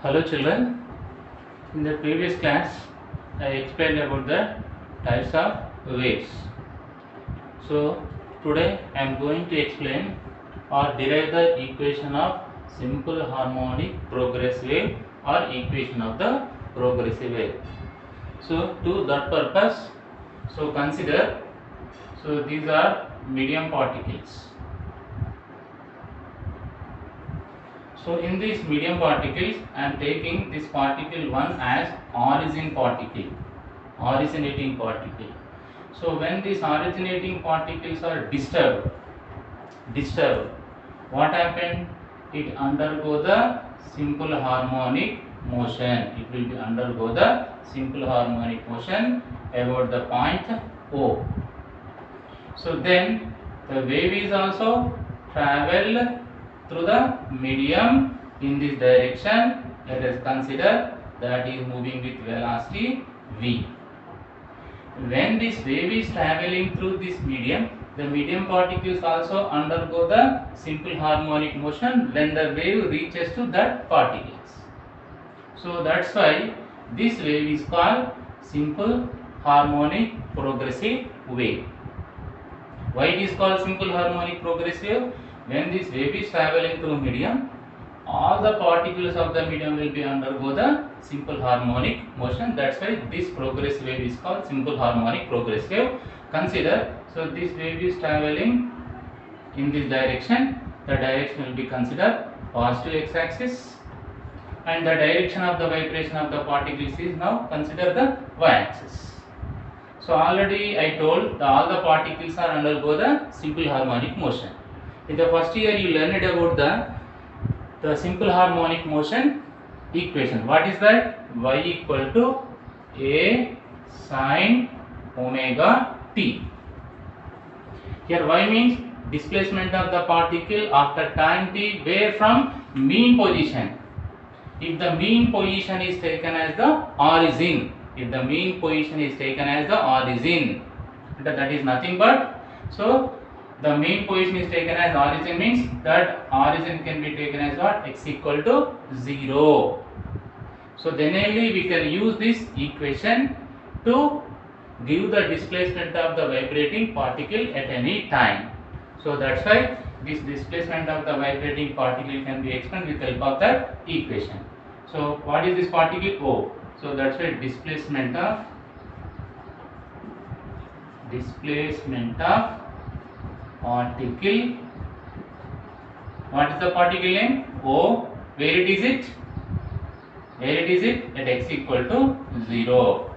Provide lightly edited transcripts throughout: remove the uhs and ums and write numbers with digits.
Hello children, in the previous class I explained about the types of waves. So today I am going to explain or derive the equation of simple harmonic progressive wave or equation of the progressive wave. So to that purpose, consider, these are medium particles. So in these medium particles, I am taking this particle 1 as originating particle. So when these originating particles are disturbed, what happened? It undergo the simple harmonic motion. It will be undergo the simple harmonic motion about the point O. So then the wave is also travel through the medium in this direction. Let us consider that is moving with velocity v. When this wave is traveling through this medium, the medium particles also undergo the simple harmonic motion when the wave reaches to that particles. So that's why this wave is called simple harmonic progressive wave. Why it is called simple harmonic progressive? When this wave is traveling through medium, all the particles of the medium will be undergo the simple harmonic motion. That's why this progressive wave is called simple harmonic progressive. Consider, so this wave is traveling in this direction. The direction will be considered positive x-axis, and the direction of the vibration of the particles is now consider the y-axis. So already I told all the particles are undergo the simple harmonic motion. In the first year you learned about the simple harmonic motion equation. What is that? Y equal to A sin omega t. Here y means displacement of the particle after time t where from mean position. If the mean position is taken as the origin, that is nothing but, so the main position is taken as origin means that origin can be taken as what? X equal to 0. So then only we can use this equation to give the displacement of the vibrating particle at any time. So that's why this displacement of the vibrating particle can be explained with the help of that equation. So what is this particle? O. So that's why displacement of particle. What is the particle name? O. Where it is? At x equal to 0.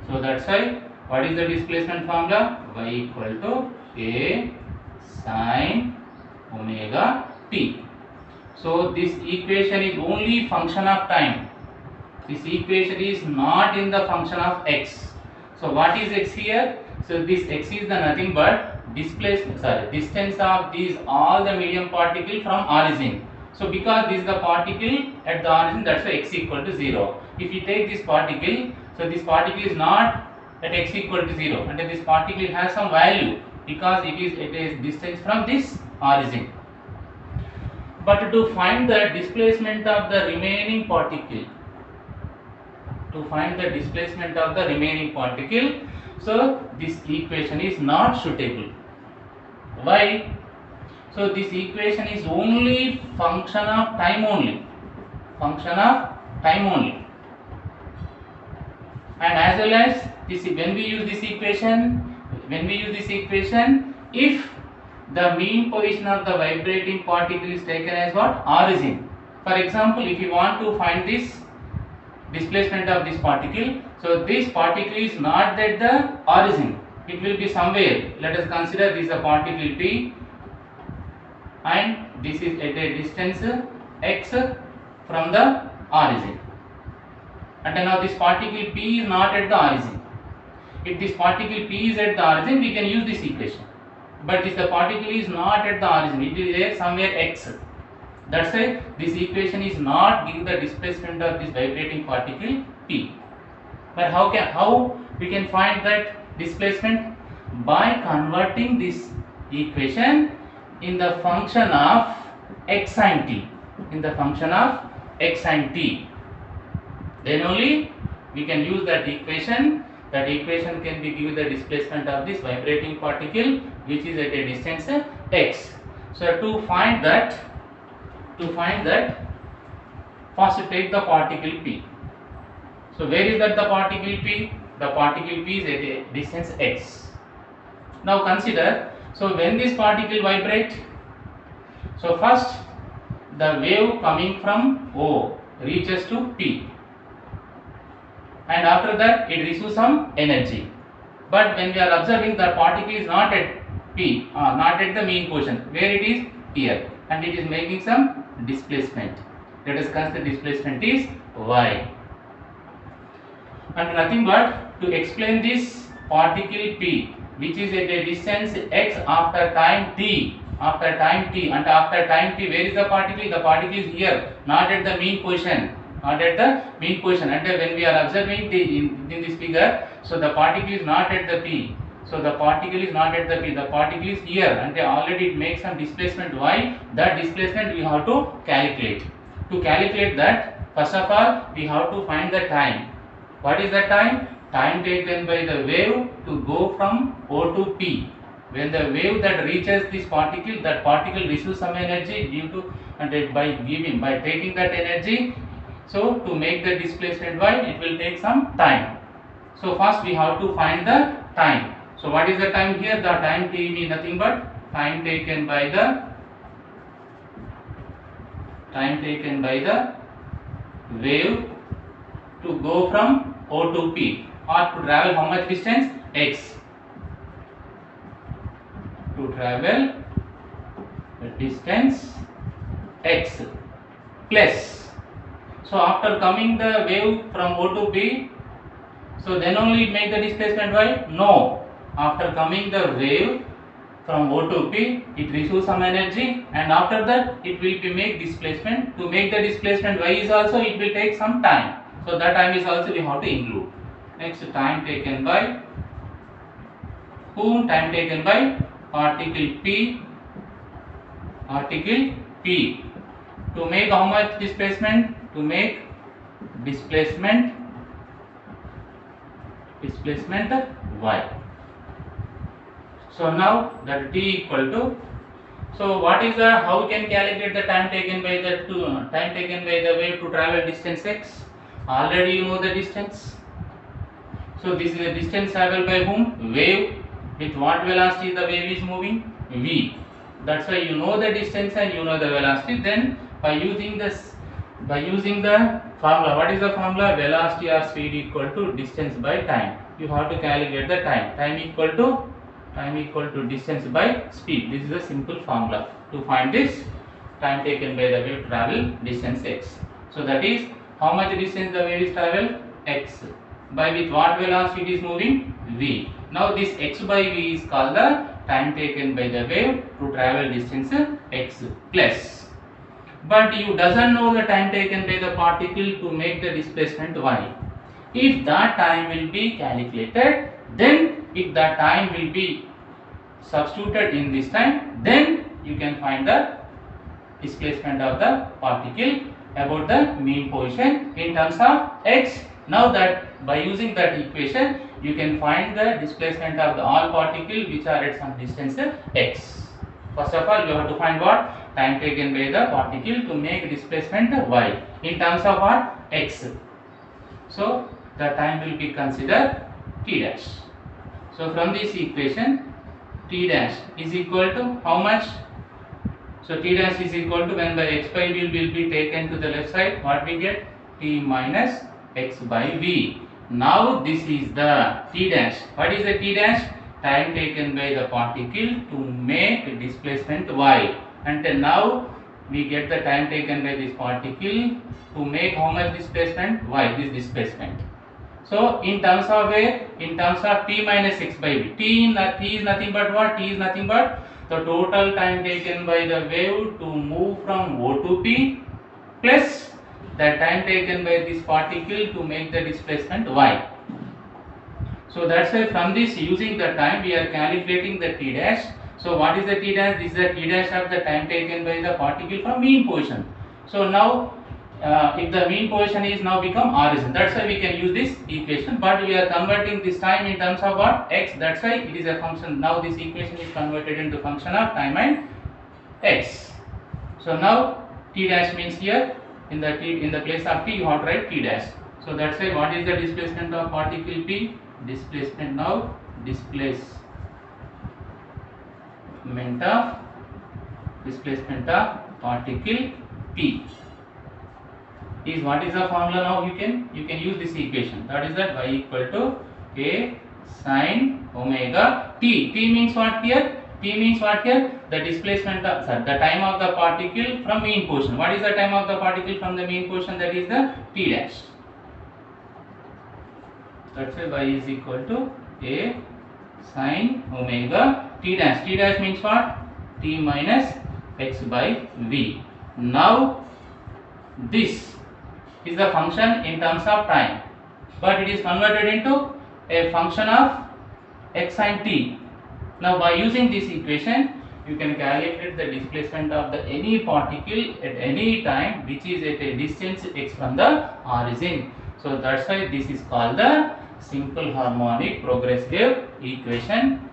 So that's why what is the displacement formula? Y equal to A sin omega t. So this equation is only function of time. This equation is not in the function of x. So what is x here? So this x is the nothing but distance of these all the medium particle from origin. So because this is the particle at the origin, that's why x equal to 0. If you take this particle, so this particle is not at x equal to 0, and this particle has some value because it is distance from this origin. But to find the displacement of the remaining particle, so this equation is not suitable. Why? So this equation is only function of time only. And as well as this, when we use this equation, if the mean position of the vibrating particle is taken as what? Origin. For example, if you want to find this displacement of this particle, so this particle is not at the origin, it will be somewhere. Let us consider this is a particle P and this is at a distance x from the origin, and now this particle P is not at the origin. If this particle P is at the origin, we can use this equation, but the particle is not at the origin, it is there somewhere x. That's why this equation is not giving the displacement of this vibrating particle P. But how we can find that displacement? By converting this equation in the function of x sin t. x and t, then only we can use that equation. That equation can be given the displacement of this vibrating particle which is at a distance x. So to find that, first take the particle p. So where is that the particle p? The particle p is at a distance x. Now consider, so when this particle vibrate, so first the wave coming from O reaches to P, and after that it receives some energy. But when we are observing, the particle is not at P, not at the mean position, where it is here, and it is making some displacement. Let us consider displacement is y, and nothing but to explain this particle P which is at a distance x after time t, and after time t, where is the particle? The particle is here, not at the mean position, and when we are observing in this figure, so the particle is not at the p, the particle is here, and already it makes some displacement y. That displacement we have to calculate. To calculate that, first of all we have to find the time. What is the time? Time taken by the wave to go from O to P. When the wave that reaches this particle, that particle receives some energy due to, and by taking that energy, so to make the displacement y, it will take some time. So first we have to find the time. So what is the time here? The time t means nothing but time taken by the wave to go from O to P, or to travel how much distance? X. To travel the distance x plus. So after coming the wave from O to P, so then only it make the displacement y? No. After coming the wave from O to P, it receives some energy, and after that it will be make displacement. To make the displacement y is also, it will take some time. So that time is also we have to include. Next, time taken by whom? Time taken by particle P. To make how much displacement? To make displacement y. So now that t equal to, so what is the, how we can calculate the time taken by the wave to travel distance x? Already you know the distance. So this is the distance traveled by whom? Wave. With what velocity the wave is moving? V. That's why you know the distance and you know the velocity. Then by using the formula, what is the formula? Velocity or speed equal to distance by time. You have to calculate the time. Time equal to distance by speed. This is a simple formula to find this time taken by the wave travel distance x. So that is how much distance the wave is travel? X. By with what velocity it is moving? V. Now this x by v is called the time taken by the wave to travel distance x plus. But you doesn't know the time taken by the particle to make the displacement y. If that time will be calculated, then if that time will be substituted in this time, then you can find the displacement of the particle about the mean position in terms of x. Now that by using that equation, you can find the displacement of the all particles which are at some distance x. First of all, you have to find what? Time taken by the particle to make displacement y in terms of what? X. So the time will be considered t dash. So from this equation, t dash is equal to how much? So t dash is equal to, when by x by v will be taken to the left side, what we get? T minus x by v. Now this is the t dash. What is the t dash? Time taken by the particle to make displacement y. And then now we get the time taken by this particle to make how much displacement? Y, this displacement. So in terms of where? In terms of t minus x by v. T is nothing but what? T is nothing but the total time taken by the wave to move from O to P plus the time taken by this particle to make the displacement y. So that's why from this, using the time, we are calculating the t dash. So what is the t dash? This is the t dash of the time taken by the particle from mean position. So now if the mean position is now become origin, that's why we can use this equation, but we are converting this time in terms of what, x, that's why it is a function. Now this equation is converted into function of time and x. So now t dash means here in the place of t you have to write t dash. So that's why what is the displacement of particle p? Displacement of particle p is, what is the formula now? You can use this equation, that is that y equal to a sin omega t. T means what here? T means what here? The displacement of, the time of the particle from mean position. What is the time of the particle from the mean position? That is the t dash. That's why y is equal to a sin omega t dash. T dash means what? T minus x by v. Now this is the function in terms of time, but it is converted into a function of x and t. Now by using this equation you can calculate the displacement of the any particle at any time which is at a distance x from the origin. So that's why this is called the simple harmonic progressive equation,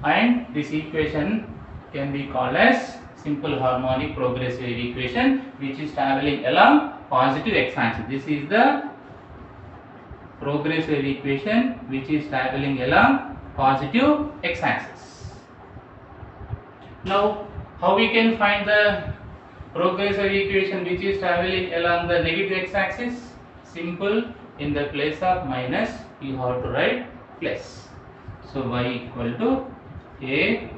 and this equation can be called as simple harmonic progressive equation which is traveling along positive x axis. This is the progressive equation which is traveling along positive x axis. Now how we can find the progressive equation which is traveling along the negative x axis? Simple, in the place of minus you have to write plus. So y equal to a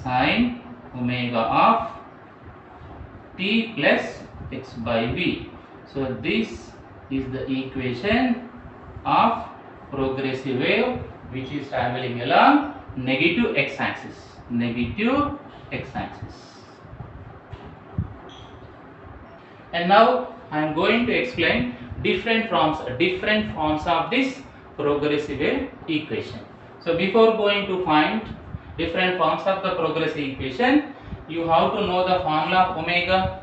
sin omega of t plus x by v. So this is the equation of progressive wave which is traveling along negative x axis. And now I am going to explain different forms of this progressive wave equation. So before going to find different forms of the progressive equation, you have to know the formula of omega,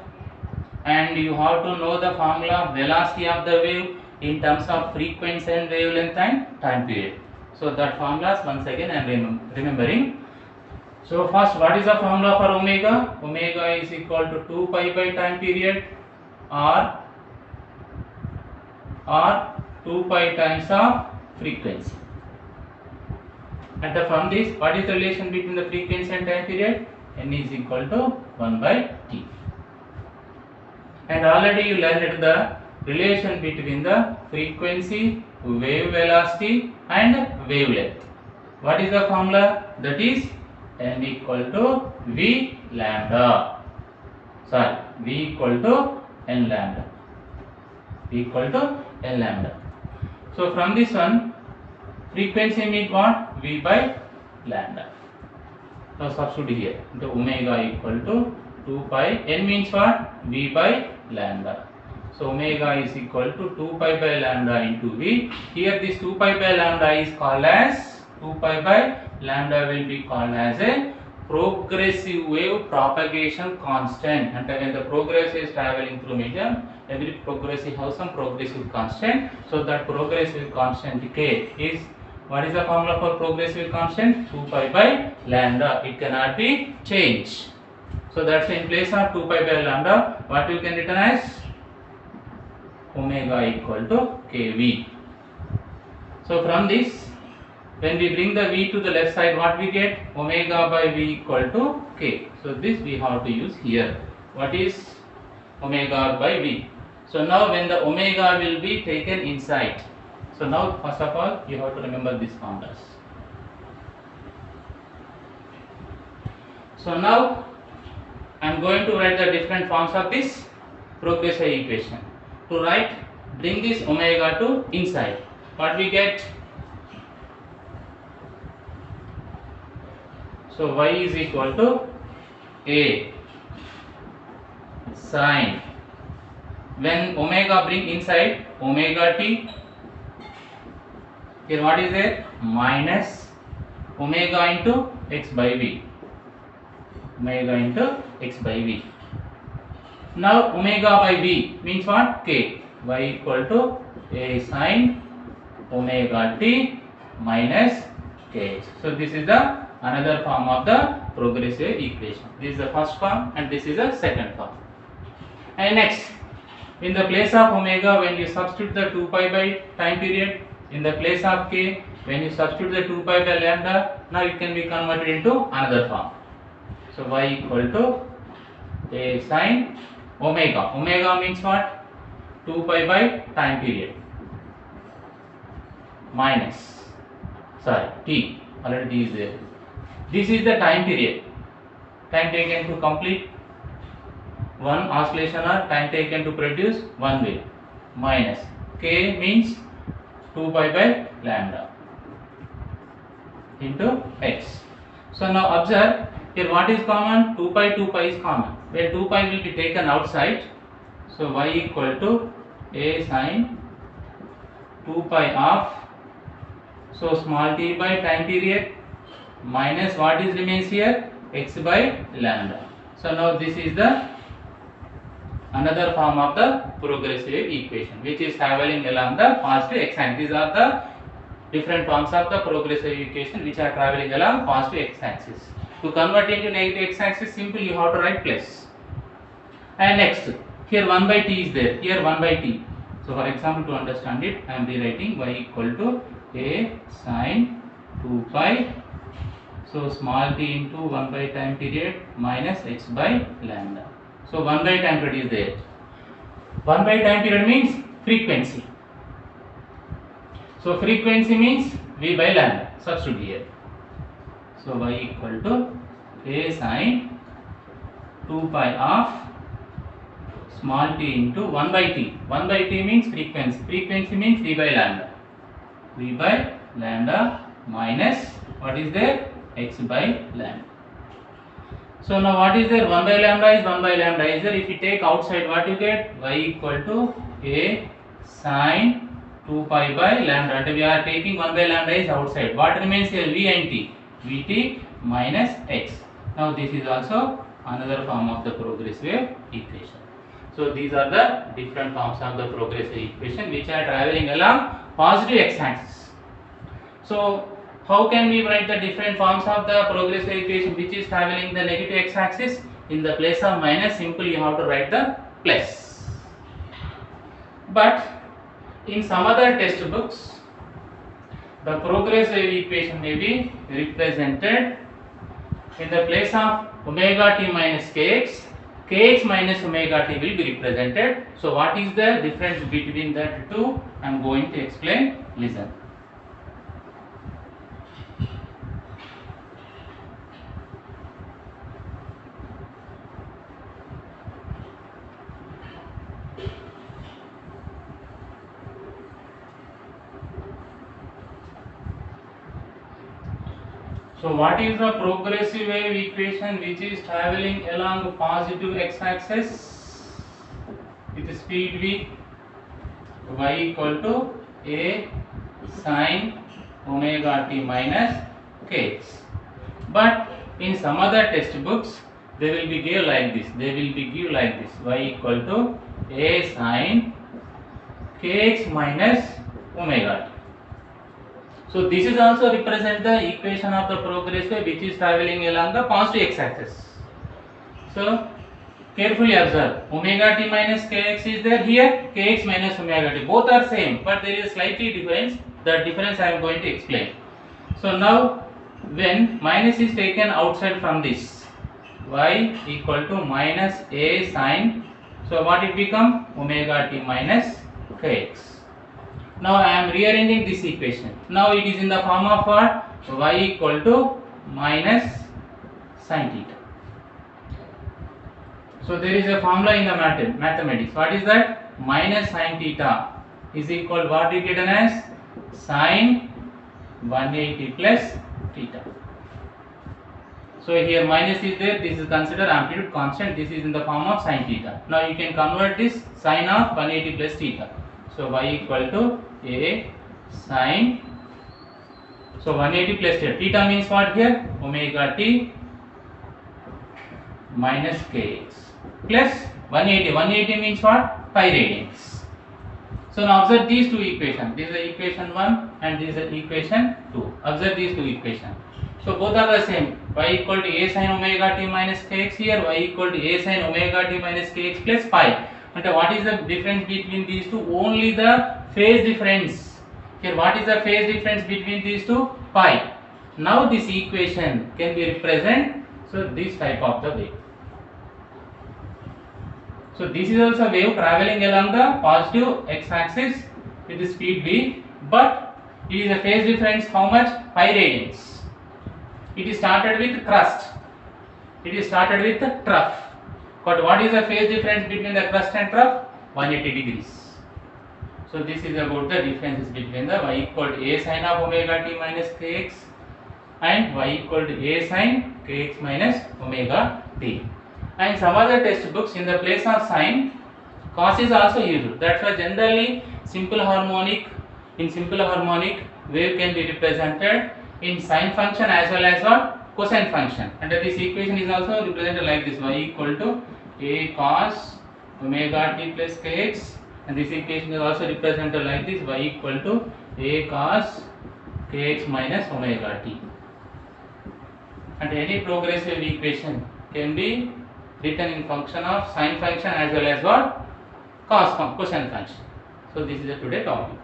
and you have to know the formula of velocity of the wave in terms of frequency and wavelength and time period. So that formulas once again I am remembering. So first, what is the formula for omega? Omega is equal to 2 pi by time period or 2 pi times of frequency. And from this, what is the relation between the frequency and time period? N is equal to 1 by t. And already you learned the relation between the frequency, wave velocity and wavelength. What is the formula? That is n equal to v lambda. Sorry, v equal to n lambda. V equal to n lambda. So from this one, frequency means what? V by lambda. Now substitute here. The omega equal to 2 pi. N means what? V by lambda. So omega is equal to 2 pi by lambda into v. Here this 2 pi by lambda is called as 2 pi by lambda will be called as a progressive wave propagation constant. And when the progress is traveling through medium, every progressive has some progressive constant. So that progressive constant k is, what is the formula for progressive constant? 2 pi by lambda. It cannot be changed. So that's in place of 2 pi by lambda, what you can written as omega equal to kv. So from this, when we bring the v to the left side, what we get? Omega by v equal to k. So this we have to use here. What is omega by v? So now when the omega will be taken inside. So now first of all you have to remember these formulas. So now I am going to write the different forms of this progressive equation. To write, bring this omega to inside. What we get? So y is equal to a sin. When omega bring inside, omega t. Here what is there? Minus omega into x by v. Omega into x by v. Now omega by b means what? K. Y equal to a sine omega t minus k. So this is the another form of the progressive equation. This is the first form and this is the second form. And next, in the place of omega, when you substitute the 2 pi by time period, in the place of k, when you substitute the 2 pi by lambda, now it can be converted into another form. So y equal to a sine omega. Omega means what? 2 pi by time period minus, sorry, t, already t is there. This is the time period, time taken to complete one oscillation or time taken to produce one wave, minus k means 2 pi by lambda into x. So now observe here what is common? 2 pi is common. When 2 pi will be taken outside, so y equal to a sine 2 pi of, so small t by time period minus what is remains here? X by lambda. So now this is the another form of the progressive equation which is traveling along the positive x axis. These are the different forms of the progressive equation which are traveling along positive x axis. To convert into negative x axis, simply you have to write plus. And next, here 1 by t is there, here 1 by t. So for example, to understand it, I am rewriting y equal to a sine 2 pi, so small t into 1 by time period minus x by lambda. So 1 by time period is there. 1 by time period means frequency. So frequency means v by lambda. Substitute here. So y equal to a sine 2 pi of small t into 1 by t. 1 by t means frequency. Frequency means v by lambda. V by lambda minus what is there? X by lambda. So now what is there? 1 by lambda is 1 by lambda is there. If you take outside, what you get? Y equal to a sine 2 pi by lambda. And we are taking 1 by lambda is outside. What remains here? V and t. Vt minus x. Now this is also another form of the progressive equation. So these are the different forms of the progressive equation which are traveling along positive x axis. So how can we write the different forms of the progressive equation which is traveling the negative x axis? In the place of minus, simply you have to write the plus. But in some other textbooks, the progressive equation may be represented in the place of omega t minus kx, kx minus omega t will be represented. So what is the difference between that two? I am going to explain. Listen. So what is the progressive wave equation which is traveling along positive x axis with speed v? Y equal to a sine omega t minus kx. But in some other textbooks they will be give like this. They will be give like this. Y equal to a sine kx minus omega t. So this is also represent the equation of the progressive which is traveling along the positive x axis. So carefully observe, omega t minus kx is there, here kx minus omega t, both are same but there is slightly difference. The difference I am going to explain. So now when minus is taken outside from this, y equal to minus a sine, so what it become? Omega t minus kx. Now I am rearranging this equation. Now it is in the form of what? Y equal to minus sin theta. So there is a formula in the mathematics. What is that? Minus sin theta is equal, what we get as sin 180 plus theta. So here minus is there. This is considered amplitude constant. This is in the form of sin theta. Now you can convert this sin of 180 plus theta. So y equal to a sin, so 180 plus theta. Theta means what here? Omega t minus kx plus 180 means what? Pi radians. So now observe these two equations. This is the equation 1 and this is the equation 2. Observe these two equations. So both are the same. Y equal to a sin omega t minus kx here. Y equal to a sin omega t minus kx plus pi. And what is the difference between these two? Only the phase difference. Here what is the phase difference between these two? Pi. Now this equation can be represented so this type of the wave. So this is also a wave traveling along the positive x-axis with the speed v, but it is a phase difference how much? Pi radians. It is started with crust. It is started with the trough. But what is the phase difference between the crust and trough? 180 degrees. So this is about the differences between the y equal to a sin of omega t minus kx and y equal to a sin kx minus omega t. And some other textbooks in the place of sin, cos is also used. That's why generally simple harmonic wave can be represented in sine function as well as what? Cosine function. And this equation is also represented like this: y equal to a cos omega t plus kx, and this equation is also represented like this: y equal to a cos kx minus omega t. And any progressive equation can be written in function of sine function as well as what? Cosine function. So this is the today topic.